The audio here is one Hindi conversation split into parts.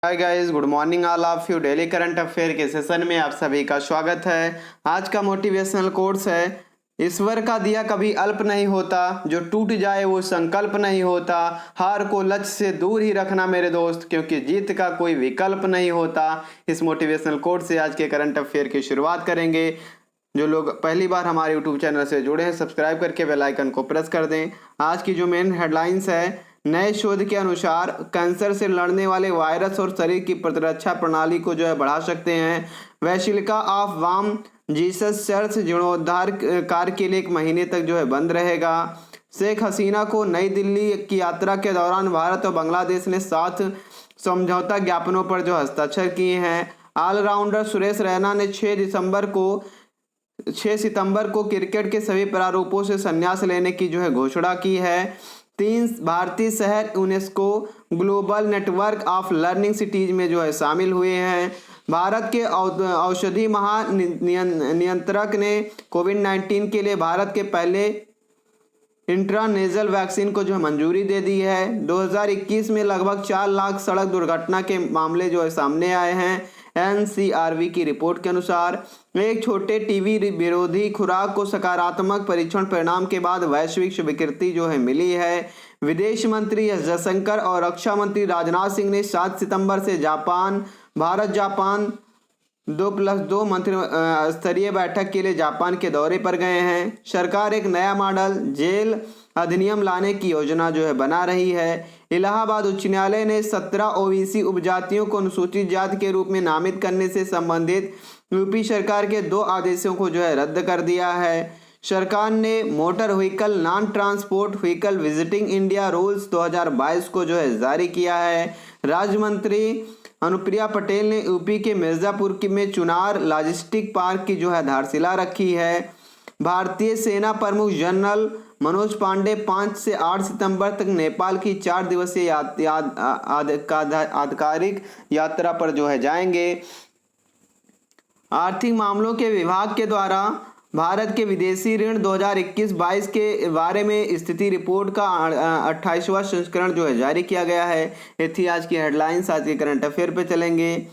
Hi guys, good morning all of you. Daily current affair के सेशन में आप सभी का स्वागत है। आज का मोटिवेशनल कोट्स है, ईश्वर का दिया कभी अल्प नहीं होता, जो टूट जाए वो संकल्प नहीं होता। हार को लक्ष्य से दूर ही रखना मेरे दोस्त, क्योंकि जीत का कोई विकल्प नहीं होता। इस मोटिवेशनल कोट से आज के करंट अफेयर की शुरुआत करेंगे। जो लोग पहली बार हमारे यूट्यूब चैनल से जुड़े हैं, सब्सक्राइब करके बेल आइकन को प्रेस कर दें। आज की जो मेन हेडलाइंस है, नए शोध के अनुसार कैंसर से लड़ने वाले वायरस और शरीर की प्रतिरक्षा प्रणाली को जो है बढ़ा सकते हैं। वैशिलिका ऑफ वाम जीसस चर्च जीर्णोद्धार कार्य के लिए 1 महीने तक जो है बंद रहेगा। शेख हसीना को नई दिल्ली की यात्रा के दौरान भारत और बांग्लादेश ने 7 समझौता ज्ञापनों पर जो हस्ताक्षर किए हैं। ऑलराउंडर सुरेश रैना ने 6 सितंबर को क्रिकेट के सभी प्रारूपों से संन्यास लेने की जो है घोषणा की है। 3 भारतीय शहर UNESCO global network of learning cities में जो है शामिल हुए हैं। भारत के औषधि महानियंत्रक ने कोविड-19 के लिए भारत के पहले इंट्रानेजल वैक्सीन को जो है मंजूरी दे दी है। 2021 में लगभग 4 लाख सड़क दुर्घटना के मामले जो है सामने आए हैं। एनसीआरबी की रिपोर्ट के अनुसार एक छोटे टीबी विरोधी खुराक को सकारात्मक परीक्षण परिणाम के बाद वैश्विक स्वीकृति जो है मिली है। विदेश मंत्री एस जयशंकर और रक्षा मंत्री राजनाथ सिंह ने 7 सितंबर से भारत जापान 2+2 मंत्री स्तरीय बैठक के लिए जापान के दौरे पर गए हैं। सरकार एक नया मॉडल जेल अधिनियम लाने की योजना जो है बना रही है। इलाहाबाद उच्च न्यायालय ने 17 ओबीसी उपजातियों को अनुसूचित जाति के रूप में नामित करने से संबंधित यूपी सरकार के 2 आदेशों को जो है रद्द कर दिया है। सरकार ने motor vehicle non transport vehicle visiting India rules 2022 को जो है जारी किया है। राज्य मंत्री अनुप्रिया पटेल ने यूपी के मिर्जापुर में चुनार लॉजिस्टिक पार्क की जो है आधारशिला रखी है। भारतीय सेना प्रमुख जनरल मनोज पांडे 5 से 8 सितंबर तक नेपाल की 4 दिवसीय आधिकारिक यात्रा पर जो है जाएंगे। आर्थिक मामलों के विभाग के द्वारा भारत के विदेशी ऋण 2021-22 के बारे में स्थिति रिपोर्ट का 28वां संस्करण जो है जारी किया गया है। ये थी आज की हेडलाइंस। आज के करंट अफेयर पे चलेंगे।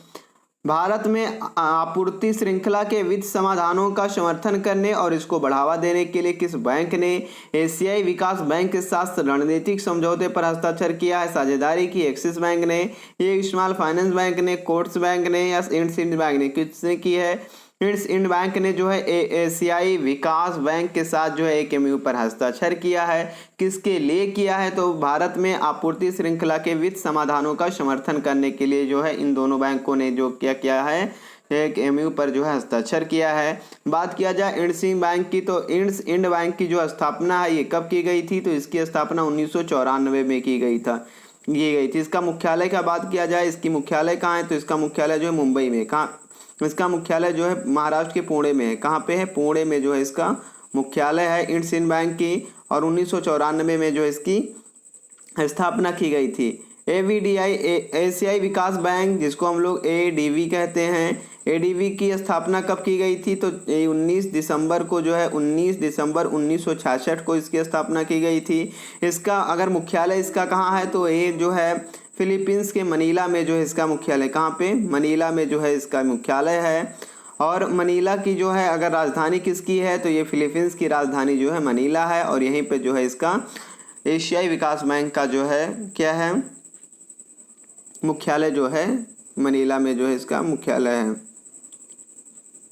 भारत में आपूर्ति श्रृंखला के वित्त समाधानों का समर्थन करने और इसको बढ़ावा देने के लिए किस बैंक ने एशियाई विकास बैंक के साथ रणनीतिक समझौते पर हस्ताक्षर किया है? साझेदारी की एक्सिस बैंक ने, ये स्मॉल फाइनेंस बैंक ने, कोटस बैंक ने या इंडसइंड बैंक ने किसने की है? इंडसइंड बैंक ने जो है एशियाई विकास बैंक के साथ जो है एक एमओयू पर हस्ताक्षर किया है। किसके लिए किया है? तो भारत में आपूर्ति श्रृंखला के वित्त समाधानों का समर्थन करने के लिए जो है इन दोनों बैंकों ने जो क्या किया है, एक एमओयू पर जो है हस्ताक्षर किया है। बात किया जाए इंडसइंड बैंक की, तो इंडसइंड बैंक की जो स्थापना है ये कब की गई थी? तो इसकी स्थापना 1994 में की गई थी। इसका मुख्यालय का बात किया जाए, इसकी मुख्यालय कहाँ है? तो इसका मुख्यालय जो है मुंबई में। कहाँ? इसका मुख्यालय जो है महाराष्ट्र के पुणे में है। कहाँ पे है? पुणे में जो है इसका मुख्यालय है इंडसइंड बैंक की, और 1994 में जो इसकी स्थापना की गई थी। एवीडीआई एशियाई विकास बैंक, जिसको हम लोग एडीवी कहते हैं, एडीवी की स्थापना कब की गई थी? तो 19 दिसंबर को जो है 19 दिसंबर 1966 को इसकी स्थापना की गई थी। इसका अगर मुख्यालय इसका कहाँ है, तो ये जो है फिलीपींस के मनीला में जो है इसका मुख्यालय। कहाँ पे? मनीला में जो है इसका मुख्यालय है। और मनीला की जो है अगर राजधानी किसकी है, तो ये फिलीपींस की राजधानी जो है मनीला है, और यहीं पे जो है इसका एशियाई विकास बैंक का जो है क्या है, मुख्यालय जो है मनीला में जो है इसका मुख्यालय है।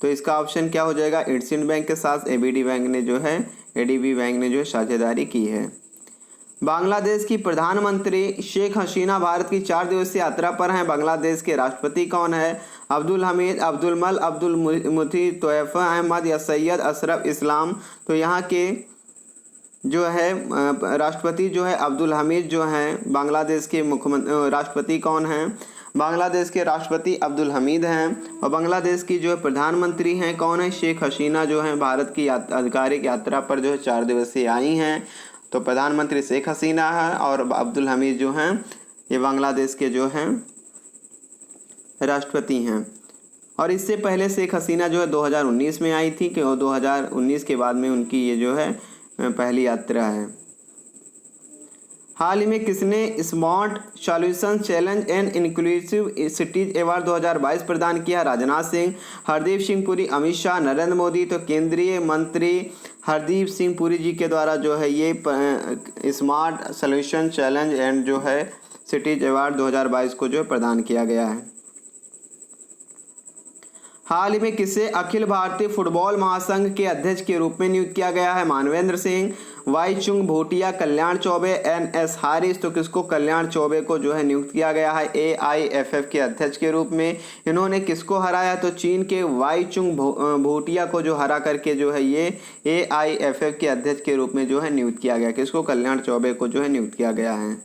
तो इसका ऑप्शन क्या हो जाएगा? इंडसइंड बैंक के साथ एडीबी बैंक ने जो है साझेदारी की है। बांग्लादेश की प्रधानमंत्री शेख हसीना भारत की 4 दिवसीय यात्रा पर हैं। बांग्लादेश के राष्ट्रपति कौन है? अब्दुल हमीद, अब्दुल मल, अब्दुल मुती, तोयफा अहमद या सैयद अशरफ इस्लाम। तो यहाँ के जो है राष्ट्रपति जो है अब्दुल हमीद जो हैं। बांग्लादेश के राष्ट्रपति कौन हैं? बांग्लादेश के राष्ट्रपति अब्दुल हमीद हैं। और बांग्लादेश की जो है प्रधानमंत्री हैं कौन है? शेख हसीना जो हैं भारत की आधिकारिक यात्रा पर जो है 4 दिवसीय आई हैं। तो प्रधानमंत्री शेख हसीना है और अब्दुल हमीद जो हैं ये बांग्लादेश के जो हैं राष्ट्रपति हैं। और इससे पहले शेख हसीना जो है 2019 में आई थी, कि 2019 के बाद में उनकी ये जो है पहली यात्रा है। हाल ही में किसने smart solution challenge and inclusive cities award 2022 प्रदान किया? राजनाथ सिंह, हरदीप सिंह पुरी, अमित शाह, नरेंद्र मोदी। तो केंद्रीय मंत्री हरदीप सिंह पुरी जी के द्वारा जो है ये स्मार्ट सॉल्यूशन चैलेंज एंड जो है सिटीज अवार्ड 2022 को जो प्रदान किया गया है। हाल ही में किसे अखिल भारतीय फुटबॉल महासंघ के अध्यक्ष के रूप में नियुक्त किया गया है? मानवेंद्र सिंह, वाई चुंग भूटिया, कल्याण चौबे, एन.एस. हारिस। तो किसको? कल्याण चौबे को जो है नियुक्त किया गया है AIFF के अध्यक्ष के रूप में। इन्होंने किसको हराया? तो चीन के वाई चुंग भूटिया को जो हरा करके जो है ये AIFF के अध्यक्ष के रूप में जो है नियुक्त किया गया। किसको? कल्याण चौबे को जो है नियुक्त किया गया है।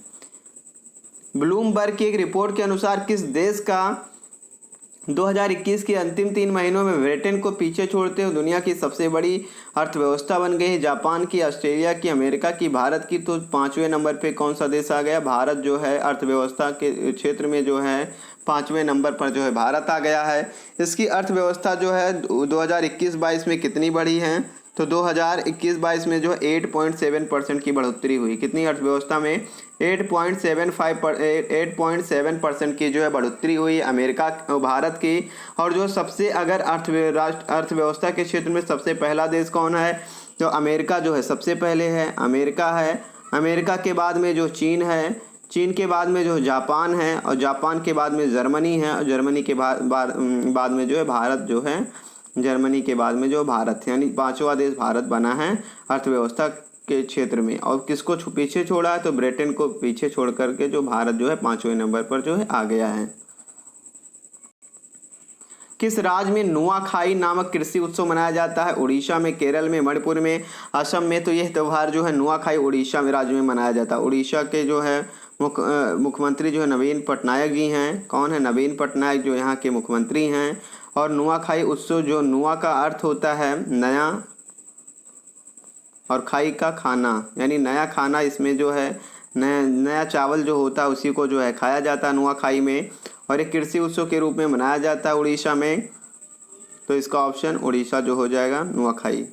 ब्लूमबर्ग की एक रिपोर्ट के अनुसार किस देश का 2021 के अंतिम 3 महीनों में ब्रिटेन को पीछे छोड़ते हुए दुनिया की सबसे बड़ी अर्थव्यवस्था बन गई है? जापान की, ऑस्ट्रेलिया की, अमेरिका की, भारत की। तो 5वें नंबर पे कौन सा देश आ गया? भारत जो है अर्थव्यवस्था के क्षेत्र में जो है 5वें नंबर पर जो है भारत आ गया है। इसकी अर्थव्यवस्था जो है 2021-22 में कितनी बढ़ी है? तो 2021-22 में जो है 8.7% की बढ़ोतरी हुई। कितनी अर्थव्यवस्था में? 8.7% की जो है बढ़ोतरी हुई अमेरिका भारत की। और जो सबसे अगर अर्थव्यवस्था के क्षेत्र में सबसे पहला देश कौन है? तो अमेरिका जो है सबसे पहले है, अमेरिका है। अमेरिका के बाद में जो चीन है, चीन के बाद में जो जापान है, और जापान के बाद में जर्मनी है, और जर्मनी के बाद में जो है भारत जो है, जर्मनी के बाद में जो भारत है। यानी 5वां देश भारत बना है अर्थव्यवस्था के क्षेत्र में। और किसको पीछे छोड़ा है? तो ब्रिटेन को पीछे छोड़ करके जो भारत जो है 5वें नंबर पर जो है आ गया है। किस राज्य में नुआखाई नामक कृषि उत्सव मनाया जाता है? उड़ीसा में, केरल में, मणिपुर में, असम में। तो यह त्यौहार जो है नुआखाई उड़ीसा में राज्य में मनाया जाता है। उड़ीसा के जो है मुख्यमंत्री जो है नवीन पटनायक जी हैं। कौन है? नवीन पटनायक जो यहाँ के मुख्यमंत्री हैं। और नुआखाई उत्सव, जो नुआ का अर्थ होता है नया और खाई का खाना, यानी नया खाना। इसमें जो है नया चावल जो होता है उसी को जो है खाया जाता है नुआखाई में। और एक कृषि उत्सव के रूप में मनाया जाता है उड़ीसा में। तो इसका ऑप्शन उड़ीसा जो हो जाएगा, नुआखाई।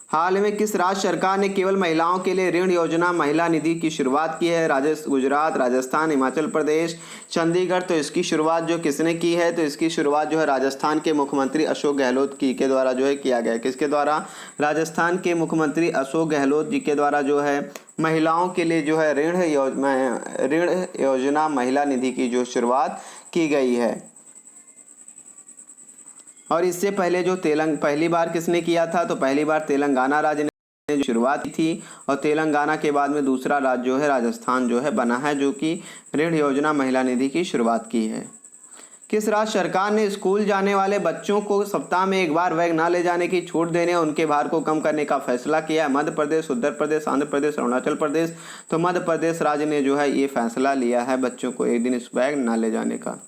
हाल में किस राज्य सरकार ने केवल महिलाओं के लिए ऋण योजना महिला निधि की शुरुआत की है? गुजरात, राजस्थान, हिमाचल प्रदेश, चंडीगढ़। तो इसकी शुरुआत जो किसने की है? तो इसकी शुरुआत जो है राजस्थान के मुख्यमंत्री अशोक गहलोत के द्वारा जो है किया गया है। किसके द्वारा? राजस्थान के मुख्यमंत्री अशोक गहलोत जी के द्वारा जो है महिलाओं के लिए जो है ऋण योजना महिला निधि की जो शुरुआत की गई है। और इससे पहले जो पहली बार किसने किया था? तो पहली बार तेलंगाना राज्य ने शुरुआत की थी। और तेलंगाना के बाद में दूसरा राज्य जो है राजस्थान जो है बना है, जो कि ऋण योजना महिला निधि की शुरुआत की है। किस राज्य सरकार ने स्कूल जाने वाले बच्चों को सप्ताह में एक बार बैग न ले जाने की छूट देने और उनके भार को कम करने का फैसला किया है? मध्य प्रदेश, उत्तर प्रदेश, आंध्र प्रदेश, अरुणाचल प्रदेश। तो मध्य प्रदेश राज्य ने जो है ये फैसला लिया है बच्चों को एक दिन इस बैग न ले जाने का।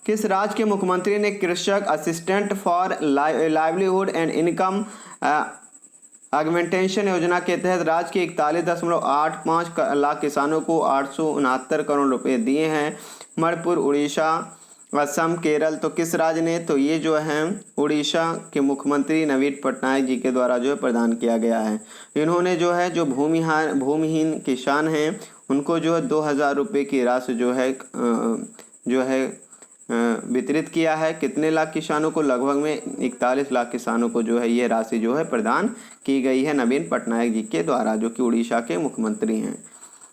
किस राज्य के मुख्यमंत्री ने कृषक assistant for livelihood and income augmentation योजना के तहत राज्य के 41.85 लाख किसानों को 869 करोड़ रुपए दिए हैं? मणिपुर, उड़ीसा, असम, केरल। तो किस राज्य ने? तो ये जो है उड़ीसा के मुख्यमंत्री नवीन पटनायक जी के द्वारा जो है प्रदान किया गया है। इन्होंने जो है जो भूमिहीन किसान हैं उनको जो है 2000 रुपये की राशि जो है वितरित किया है। कितने लाख किसानों को? लगभग में 41 लाख किसानों को जो है ये राशि जो है प्रदान की गई है नवीन पटनायक जी के द्वारा, जो कि उड़ीसा के मुख्यमंत्री हैं।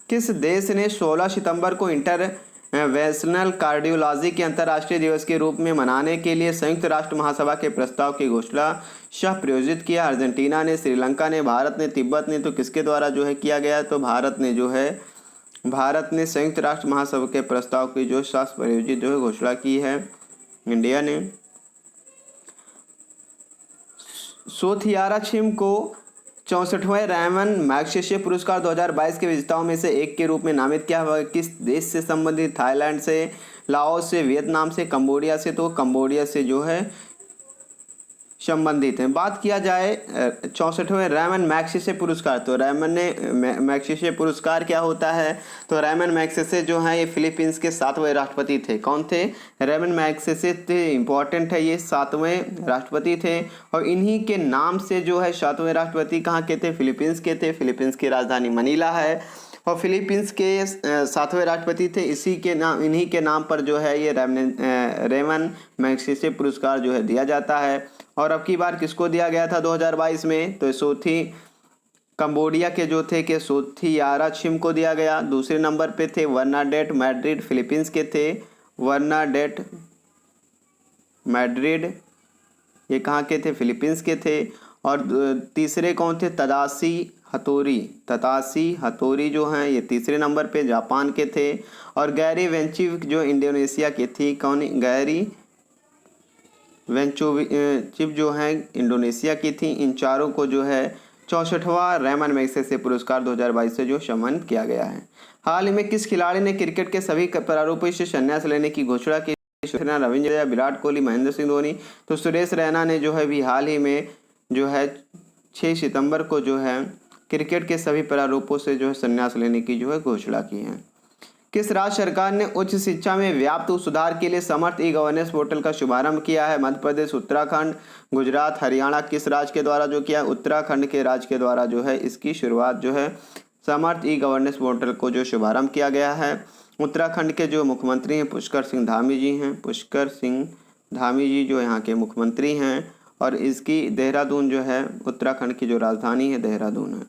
किस देश ने 16 सितंबर को इंटरवेंशनल कार्डियोलॉजी के अंतर्राष्ट्रीय दिवस के रूप में मनाने के लिए संयुक्त राष्ट्र महासभा के प्रस्ताव की घोषणा सह प्रायोजित किया? अर्जेंटीना ने, श्रीलंका ने, भारत ने, तिब्बत ने। तो किसके द्वारा जो है किया गया? तो भारत ने संयुक्त राष्ट्र महासभा के प्रस्ताव की जो शास्त्र प्रायोजित जो है घोषणा की है इंडिया ने। सोथियारा छिम को 64वें रैमन मैग्सेसे पुरस्कार 2022 के विजेताओं में से एक के रूप में नामित किया हुआ? किस देश से संबंधित? थाईलैंड से, लाओस से, वियतनाम से, कंबोडिया से। तो कंबोडिया से जो है संबंधित हैं। बात किया जाए 64वें रैमन मैग्सेसे पुरस्कार, तो रैमन मैग्सेसे पुरस्कार क्या होता है? तो रैमन मैग्सेसे जो है ये फिलीपींस के 7वें राष्ट्रपति थे। कौन थे? रैमन मैग्सेसे थे, इंपॉर्टेंट है, ये 7वें राष्ट्रपति थे और इन्हीं के नाम से जो है 7वें राष्ट्रपति कहाँ के थे? फिलीपींस के थे। फिलीपींस की राजधानी मनीला है और फिलीपींस के 7वें राष्ट्रपति थे। इसी के नाम, इन्हीं के नाम पर जो है ये रैमन मैग्सेसे पुरस्कार जो है दिया जाता है। और अब की बार किसको दिया गया था 2022 में? तो सोथी कंबोडिया के जो थे कि सोथियाराचिम को दिया गया। दूसरे नंबर पे थे बर्नाडेट मैड्रिड, फिलीपींस के थे बर्नाडेट मैड्रिड, ये कहाँ के थे? फिलीपींस के थे। और तीसरे कौन थे? तदाशी हथोरी, तदाशी हथोरी जो हैं ये तीसरे नंबर पे जापान के थे। और गैरी वेंचुविक जो इंडोनेशिया की थी। कौन? गैरी वेंचुविक जो हैं इंडोनेशिया की थी। इन चारों को जो है 64वां रैमन मैग्सेसे पुरस्कार 2022 से जो सम्मानित किया गया है। हाल ही में किस खिलाड़ी ने क्रिकेट के सभी प्रारूपों से संन्यास लेने की घोषणा की? रविंद्र, विराट कोहली, महेंद्र सिंह धोनी। तो सुरेश रैना ने जो है भी हाल ही में जो है 6 सितंबर को जो है क्रिकेट के सभी प्रारूपों से जो है संन्यास लेने की जो है घोषणा की है। किस राज्य सरकार ने उच्च शिक्षा में व्याप्त सुधार के लिए समर्थ ई गवर्नेंस पोर्टल का शुभारंभ किया है? मध्य प्रदेश, उत्तराखंड, गुजरात, हरियाणा। किस राज्य के द्वारा जो किया? उत्तराखंड के राज्य के द्वारा जो है इसकी शुरुआत जो है समर्थ ई गवर्नेंस पोर्टल को जो शुभारंभ किया गया है। उत्तराखंड के जो मुख्यमंत्री हैं पुष्कर सिंह धामी जी हैं। पुष्कर सिंह धामी जी जो यहाँ के मुख्यमंत्री हैं और इसकी देहरादून जो है उत्तराखंड की जो राजधानी है देहरादून है।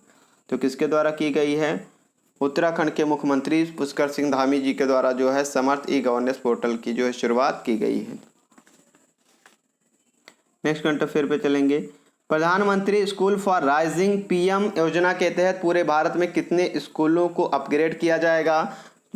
तो किसके द्वारा की गई है? उत्तराखंड के मुख्यमंत्री पुष्कर सिंह धामी जी के द्वारा जो है समर्थ ई गवर्नेंस पोर्टल की जो है शुरुआत की गई है। नेक्स्ट करंट अफेयर पे चलेंगे। प्रधानमंत्री स्कूल फॉर राइजिंग पीएम योजना के तहत पूरे भारत में कितने स्कूलों को अपग्रेड किया जाएगा?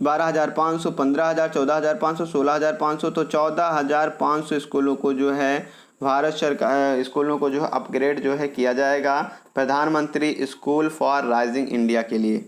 12,500, 15,000, 14,500, 16,500। तो 14,500 स्कूलों को जो है भारत सरकार स्कूलों को जो है अपग्रेड जो है किया जाएगा प्रधानमंत्री स्कूल फॉर राइजिंग इंडिया के लिए।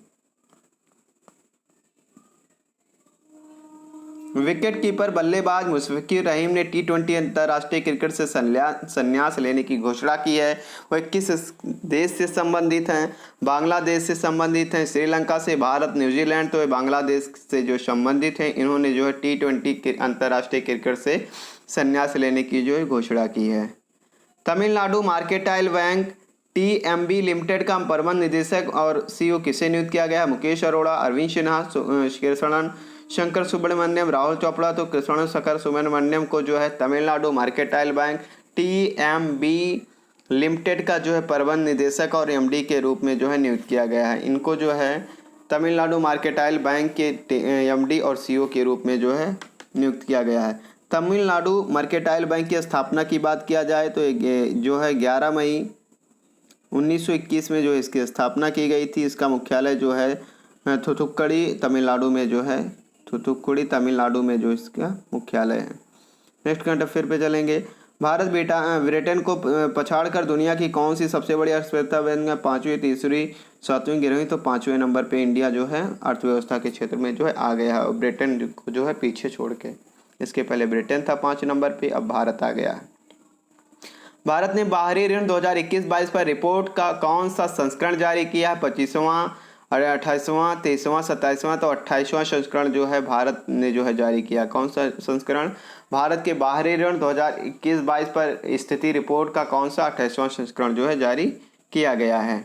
विकेट कीपर बल्लेबाज मुशफिकुर रहीम ने T20 अंतर्राष्ट्रीय क्रिकेट से संन्यास लेने की घोषणा की है। वह किस देश से संबंधित हैं? बांग्लादेश से संबंधित हैं, श्रीलंका से, भारत, न्यूजीलैंड। तो ये बांग्लादेश से जो संबंधित हैं, इन्होंने जो है T20 अंतर्राष्ट्रीय क्रिकेट से संन्यास लेने की जो है घोषणा की है। Tamil Nadu mercantile bank TMB limited का प्रबंध निदेशक और CEO किसे नियुक्त किया गया है? मुकेश अरोड़ा, अरविंद सिन्हा, कृष्णन शंकर सुब्रमण्यम, राहुल चोपड़ा। तो कृष्ण शंकर सुब्रमण्यम को जो है Tamil Nadu mercantile bank TMB limited का जो है प्रबंध निदेशक और MD के रूप में जो है नियुक्त किया गया है। इनको जो है तमिलनाडु मार्केटाइल बैंक के MD और CEO के रूप में जो है नियुक्त किया गया है। तमिलनाडु मार्केटाइल बैंक की स्थापना की बात किया जाए तो जो है 11 मई 1921 में जो इसकी स्थापना की गई थी। इसका मुख्यालय जो है थूथुक्कुडी तमिलनाडु में जो है थूथुक्कुडी तमिलनाडु में जो इसका मुख्यालय है। नेक्स्ट करंट अफेयर पे चलेंगे। भारत ब्रिटेन को पछाड़कर दुनिया की कौन सी सबसे बड़ी अर्थव्यवस्था बन गया? 5वीं, तीसरी, 7वीं, 11वीं। तो 5वें नंबर पे इंडिया जो है अर्थव्यवस्था के क्षेत्र में जो है आ गया है और ब्रिटेन को जो है पीछे छोड़ के। इसके पहले ब्रिटेन था 5 नंबर पे, अब भारत आ गया है। भारत ने बाहरी ऋण 2021-22 पर रिपोर्ट का कौन सा संस्करण जारी किया है? 25वां, 28वां, 23वां, 27वां। तो 28वां संस्करण जो है भारत ने जो है जारी किया। कौन सा संस्करण? भारत के बाहरी ऋण 2021-22 पर स्थिति रिपोर्ट का कौन सा 28वां संस्करण जो है जारी किया गया है।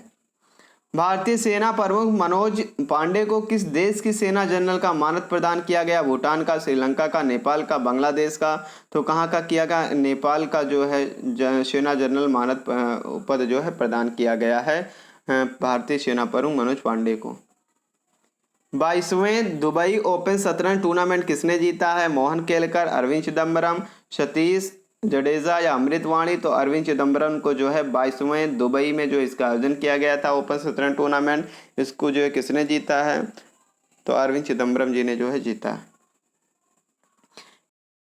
भारतीय सेना प्रमुख मनोज पांडे को किस देश की सेना जनरल का मानद प्रदान किया गया? भूटान का, श्रीलंका का, नेपाल का, बांग्लादेश का। तो कहाँ का किया गया? नेपाल का जो है सेना जनरल मानद पद जो है प्रदान किया गया है भारतीय सेना प्रमुख मनोज पांडे को। 22वें दुबई ओपन शतरंज टूर्नामेंट किसने जीता है? मोहन केलकर, अरविंद चिदम्बरम, सतीश जडेजा या अमृत वाणी। तो अरविंद चिदम्बरम को जो है 22वें दुबई में जो इसका आयोजन किया गया था ओपन शतरंज टूर्नामेंट, इसको जो है किसने जीता है? तो अरविंद चिदम्बरम जी ने जो है जीता।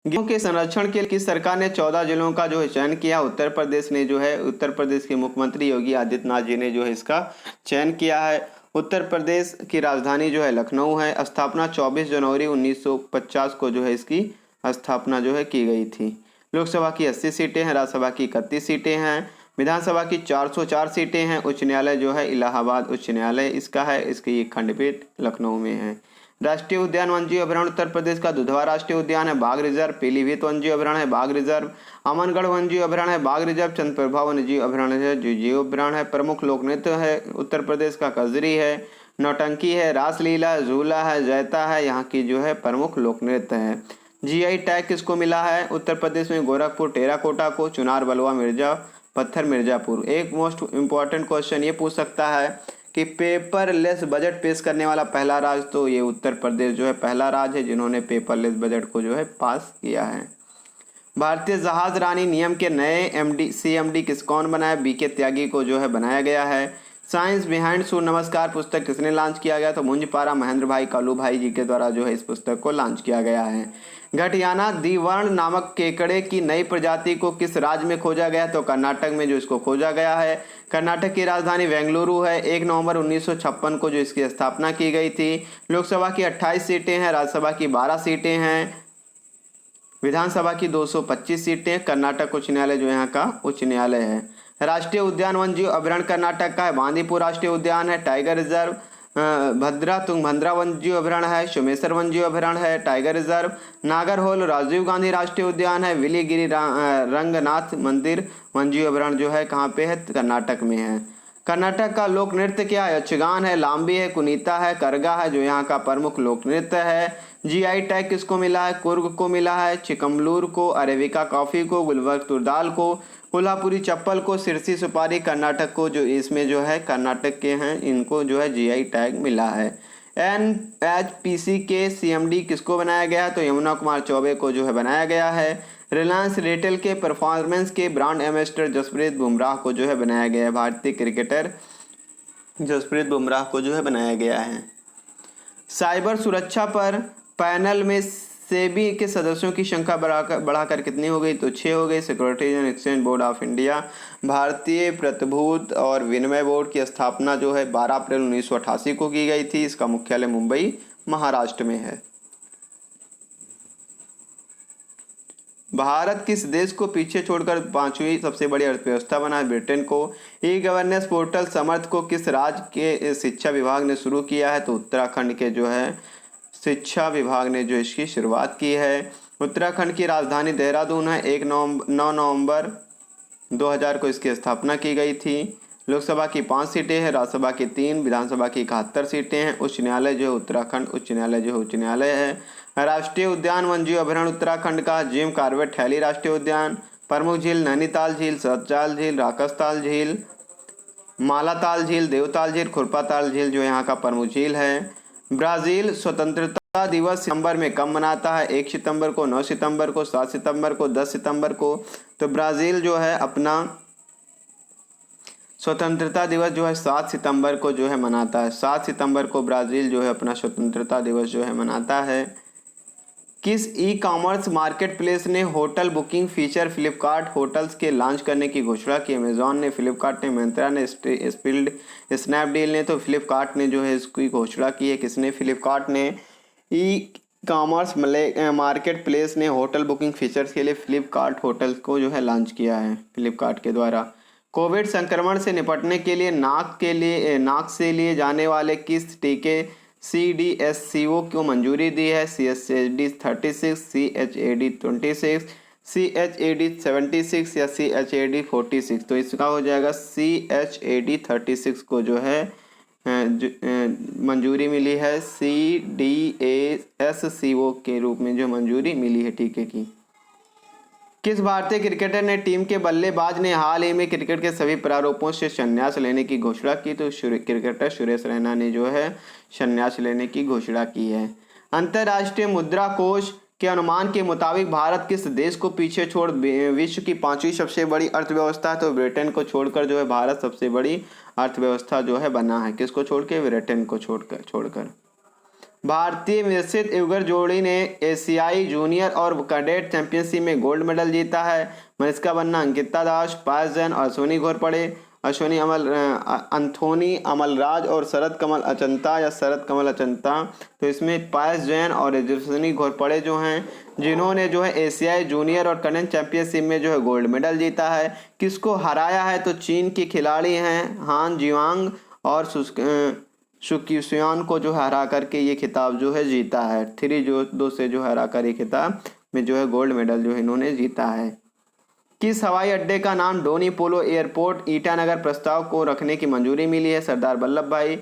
गेहूं के संरक्षण के लिए किस सरकार ने 14 जिलों का जो है चयन किया? उत्तर प्रदेश ने जो है उत्तर प्रदेश के मुख्यमंत्री योगी आदित्यनाथ जी ने जो है इसका चयन किया है। उत्तर प्रदेश की राजधानी जो है लखनऊ है। स्थापना 24 जनवरी 1950 को जो है इसकी स्थापना जो है की गई थी। लोकसभा की 80 सीटें हैं, राज्यसभा की 31 सीटें हैं, विधानसभा की 404 सीटें हैं। उच्च न्यायालय जो है इलाहाबाद उच्च न्यायालय इसका है, इसकी खंडपीठ लखनऊ में है। राष्ट्रीय उद्यान वन्यजीव अभयारण्य उत्तर प्रदेश का दुधवा राष्ट्रीय उद्यान है, बाघ रिजर्व। पीलीभीत वन्यजीव अभयारण्य है, बाघ रिजर्व। अमनगढ़ वन्यजीव अभयारण्य है, बाघ रिजर्व। चंद्रप्रभा वन्यजीव अभयारण्य है, जीव अभयारण्य है। प्रमुख लोक नृत्य है उत्तर प्रदेश का कजरी है, नौटंकी है, रासलीला है, झूला है, जैता है, यहाँ की जो है प्रमुख लोक नृत्य है। जीआई टैग किसको मिला है उत्तर प्रदेश में? गोरखपुर टेराकोटा को, चुनार बलुआ मिर्जा पत्थर मिर्जापुर। एक मोस्ट इम्पॉर्टेंट क्वेश्चन ये पूछ सकता है कि पेपरलेस बजट पेश करने वाला पहला राज्य, तो ये उत्तर प्रदेश जो है पहला राज्य है जिन्होंने पेपरलेस बजट को जो है पास किया है। भारतीय जहाज रानी नियम के नए सीएमडी कौन बनाया? बीके त्यागी को जो है बनाया गया है। साइंस बिहाइंड सूर्य नमस्कार पुस्तक किसने लॉन्च किया गया? तो मुंजपारा महेंद्र भाई कालू भाई जी के द्वारा जो है इस पुस्तक को लॉन्च किया गया है। घटियाना द्विवर्ण नामक केकड़े की नई प्रजाति को किस राज्य में खोजा गया? तो कर्नाटक में जो इसको खोजा गया है। कर्नाटक की राजधानी बेंगलुरु है। 1 नवंबर 1956 को जो इसकी स्थापना की गई थी। लोकसभा की 28 सीटें हैं, राज्यसभा की 12 सीटें हैं, विधानसभा की 225 सीटें। कर्नाटक उच्च न्यायालय जो यहाँ का उच्च न्यायालय है। राष्ट्रीय उद्यान वन्यजीव अभयारण्य कर्नाटक का है, बांदीपुर राष्ट्रीय उद्यान है, टाइगर रिजर्व। भद्रा तुंगभद्रा वन्यजीव अभयारण्य है, सोमेश्वर वन्यजीव अभयारण्य है, टाइगर रिजर्व। नागरहोल राजीव गांधी राष्ट्रीय उद्यान है, विलीगिरी रंगनाथ मंदिर वन्यजीव अभयारण्य जो है कहाँ पे है? कर्नाटक में है। कर्नाटक का लोक नृत्य क्या है? यक्षगान है, लांबी है, कुनीता है, करगा है जो यहाँ का प्रमुख लोक नृत्य है। जीआई टैग किसको मिला है? कुर्ग को मिला है, चिकमगलूर को, अरेबिका कॉफी को, गुलबर्ग तुरदाल को, कोल्हापुरी चप्पल को, सिरसी सुपारी कर्नाटक को, जो इसमें जो है कर्नाटक के हैं इनको जो है जीआई टैग मिला है। एनएचपीसी के सीएमडी किसको बनाया गया है? तो यमुना कुमार चौबे को जो है बनाया गया है। रिलायंस रिटेल के परफॉर्मेंस के ब्रांड एम्बेसडर जसप्रीत बुमराह को जो है बनाया गया है। भारतीय क्रिकेटर जसप्रीत बुमराह को जो है बनाया गया है। साइबर सुरक्षा पर पैनल में सेबी के सदस्यों की संख्या बढ़ाकर कितनी हो गई? तो 6 हो गई। Securities and exchange board of India, भारतीय प्रतिभूति और विनिमय बोर्ड की स्थापना जो है 12 अप्रैल 1988 को की गई थी। इसका मुख्यालय मुंबई महाराष्ट्र में है। भारत किस देश को पीछे छोड़कर 5वीं सबसे बड़ी अर्थव्यवस्था बना? ब्रिटेन को। ई गवर्नेंस पोर्टल समर्थ को किस राज्य के शिक्षा विभाग ने शुरू किया है? तो उत्तराखंड के जो है शिक्षा विभाग ने जो इसकी शुरुआत की है। उत्तराखंड की राजधानी देहरादून है। 9 नवंबर 2000 को इसकी स्थापना की गई थी। लोकसभा की 5 सीटें हैं, राज्यसभा की 3, विधानसभा की 71 सीटें हैं। उच्च न्यायालय जो है उत्तराखंड उच्च न्यायालय जो है उच्च न्यायालय है। राष्ट्रीय उद्यान वन्यजीव अभयारण्य उत्तराखंड का जिम कॉर्बेट वैली राष्ट्रीय उद्यान। प्रमुख झील नैनीताल झील, सतजाल झील, राकसताल झील, मालाताल झील, देवताल झील, खुरपाताल झील जो यहाँ का प्रमुख झील है। ब्राज़ील स्वतंत्रता दिवस सितंबर में कब मनाता है? 1 सितंबर को, 9 सितंबर को, 7 सितंबर को, 10 सितंबर को। तो ब्राज़ील जो है अपना स्वतंत्रता दिवस जो है 7 सितंबर को जो है मनाता है। 7 सितंबर को ब्राज़ील जो है अपना स्वतंत्रता दिवस जो है मनाता है। किस ई कॉमर्स मार्केट प्लेस ने hotel booking feature Flipkart hotels के लॉन्च करने की घोषणा की? अमेजॉन ने, फ्लिपकार्ट ने, मिंत्रा ने, स्पीड, स्नैपडील ने। तो फ्लिपकार्ट ने जो है इसकी घोषणा की है। किसने? फ्लिपकार्ट ने। ई कॉमर्स मार्केट प्लेस ने होटल बुकिंग फीचर्स के लिए फ्लिपकार्ट होटल्स को जो है लॉन्च किया है फ्लिपकार्ट के द्वारा। कोविड संक्रमण से निपटने के लिए नाक से लिए जाने वाले किस टीके CDSCO को मंजूरी दी है? CHAD 36, CHAD 26, CHAD 76 या CHAD 46। तो इसका हो जाएगा CHAD 36 को जो है मंजूरी मिली है। CDSCO के रूप में जो मंजूरी मिली है टीके की। किस भारतीय क्रिकेटर ने टीम के बल्लेबाज ने हाल ही में क्रिकेट के सभी प्रारूपों से संन्यास लेने की घोषणा की? तो क्रिकेटर सुरेश रैना ने जो है संन्यास लेने की घोषणा की है। अंतर्राष्ट्रीय मुद्रा कोष के अनुमान के मुताबिक भारत किस देश को पीछे छोड़ विश्व की 5वीं सबसे बड़ी अर्थव्यवस्था है? तो ब्रिटेन को छोड़कर जो है भारत सबसे बड़ी अर्थव्यवस्था जो है बना है। किसको छोड़ के? ब्रिटेन को छोड़कर। भारतीय मिश्रित युगल जोड़ी ने एशियाई जूनियर और कैडेट चैंपियनशिप में गोल्ड मेडल जीता है। मनिष्का बन्ना, अंकिता दास, पायस जैन और सोनी घोरपड़े। अंथोनी अमलराज और शरद कमल अचंता या शरद कमल अचंता। तो इसमें पायस जैन और यशस्विनी घोरपड़े जो हैं, जिन्होंने जो है एशियाई जूनियर और कन्या चैंपियनशिप में जो है गोल्ड मेडल जीता है। किसको हराया है? तो चीन के खिलाड़ी हैं हान जियांग और शुक्युसियान को जो हरा करके ये खिताब जो है जीता है। 3-2 से जो हरा कर ये खिताब में जो है गोल्ड मेडल जो है इन्होंने जीता है। किस हवाई अड्डे का नाम डोनी पोलो एयरपोर्ट ईटानगर प्रस्ताव को रखने की मंजूरी मिली है? सरदार वल्लभ भाई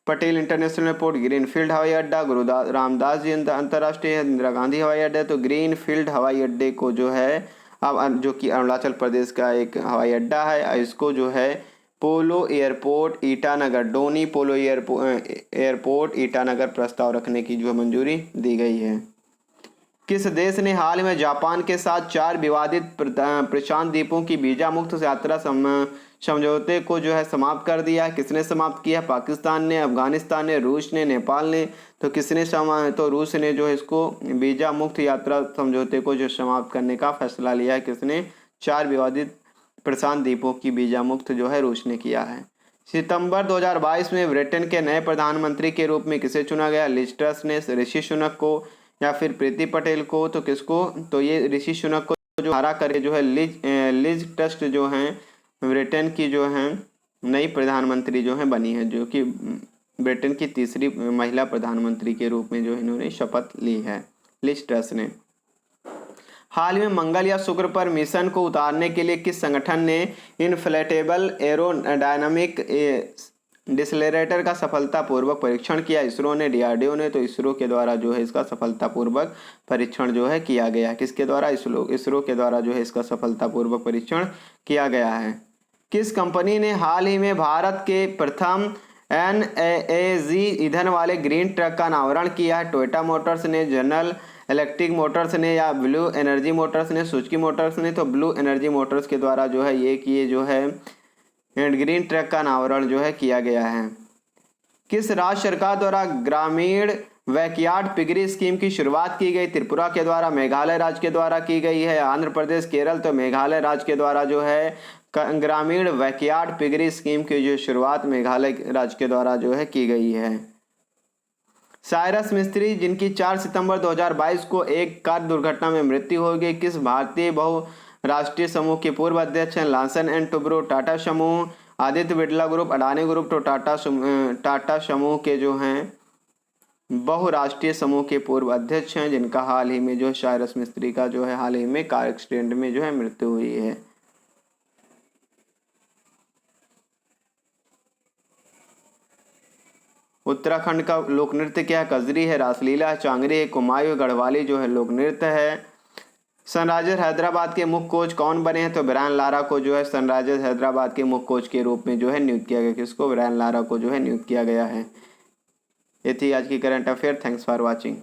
पटेल इंटरनेशनल एयरपोर्ट, ग्रीनफील्ड हवाई अड्डा, गुरु रामदास जी अंतर्राष्ट्रीय इंदिरा गांधी हवाई अड्डा। तो ग्रीनफील्ड हवाई अड्डे को जो है अब जो कि अरुणाचल प्रदेश का एक हवाई अड्डा है, इसको जो है पोलो एयरपोर्ट ईटानगर, डोनी पोलो एयरपोर्ट ईटानगर प्रस्ताव रखने की जो मंजूरी दी गई है। किस देश ने हाल में जापान के साथ 4 विवादित प्रशांत द्वीपों की वीजा मुक्त यात्रा समझौते को जो है समाप्त कर दिया? किसने समाप्त किया? पाकिस्तान ने, अफगानिस्तान ने, रूस ने, नेपाल ने। तो किसने तो रूस ने जो है इसको वीजा मुक्त यात्रा समझौते को जो समाप्त करने का फैसला लिया है। किसने? 4 विवादित प्रशांत द्वीपों की वीजा मुक्त जो है रूस ने किया है। सितंबर 2022 में ब्रिटेन के नए प्रधानमंत्री के रूप में किसे चुना गया? लिज ट्रस ने, ऋषि सुनक को या फिर प्रीति पटेल को? तो किसको? तो ये ऋषि सुनक को जो हरा करे जो है लिज ट्रस जो हैं ब्रिटेन की जो हैं नई प्रधानमंत्री जो हैं बनी है, जो कि ब्रिटेन की तीसरी महिला प्रधानमंत्री के रूप में जो इन्होंने शपथ ली है लिज ट्रस ने। हाल में मंगल या शुक्र पर मिशन को उतारने के लिए किस संगठन ने इनफ्लेटेबल एरोडायनामिक डिसलेरेटर का सफलतापूर्वक परीक्षण किया? इसरो ने, डीआरडीओ ने। तो इसरो के द्वारा जो है इसका सफलतापूर्वक परीक्षण जो है किया गया। किसके द्वारा? इसरो के द्वारा जो है इसका सफलतापूर्वक परीक्षण किया गया है। किस कंपनी ने हाल ही में भारत के प्रथम NAAG ईंधन वाले ग्रीन ट्रक का अनावरण किया है? टोयोटा मोटर्स ने, जनरल इलेक्ट्रिक मोटर्स ने या ब्लू एनर्जी मोटर्स ने, सुजुकी मोटर्स ने। तो ब्लू एनर्जी मोटर्स के द्वारा जो है ये जो है ग्रीन ट्रक का अनावरण जो है किया गया है। किस राज्य सरकार द्वारा ग्रामीण बैकयार्ड पिगरी स्कीम की शुरुआत की गई? त्रिपुरा के द्वारा, मेघालय राज्य के द्वारा की गई है, आंध्र प्रदेश, केरल। तो मेघालय राज्य के द्वारा जो है ग्रामीण बैकयार्ड पिगरी स्कीम की जो शुरुआत मेघालय राज्य के द्वारा जो है की गई है। साइरस मिस्त्री जिनकी 4 सितंबर 2022 को एक कार दुर्घटना में मृत्यु हो गई, किस भारतीय बहुराष्ट्रीय समूह के पूर्व अध्यक्ष हैं? लार्सन एंड टुब्रो, टाटा समूह, आदित्य बिरला ग्रुप, अडानी ग्रुप। तो टाटा समूह के जो हैं बहुराष्ट्रीय समूह के पूर्व अध्यक्ष हैं, जिनका हाल ही में जो साइरस मिस्त्री का जो है हाल ही में कार एक्सीडेंट में जो है मृत्यु हुई है। उत्तराखंड का लोक नृत्य क्या है? कजरी है, रासलीला है, चांगरी है, कुमायूं, गढ़वाली जो है लोक नृत्य है। सनराइजर्स हैदराबाद के मुख्य कोच कौन बने हैं? तो ब्रायन लारा को जो है सनराइजर्स हैदराबाद के मुख्य कोच के रूप में जो है नियुक्त किया गया। किसको? ब्रायन लारा को जो है नियुक्त किया गया है। ये थी आज की current affair. Thanks for watching.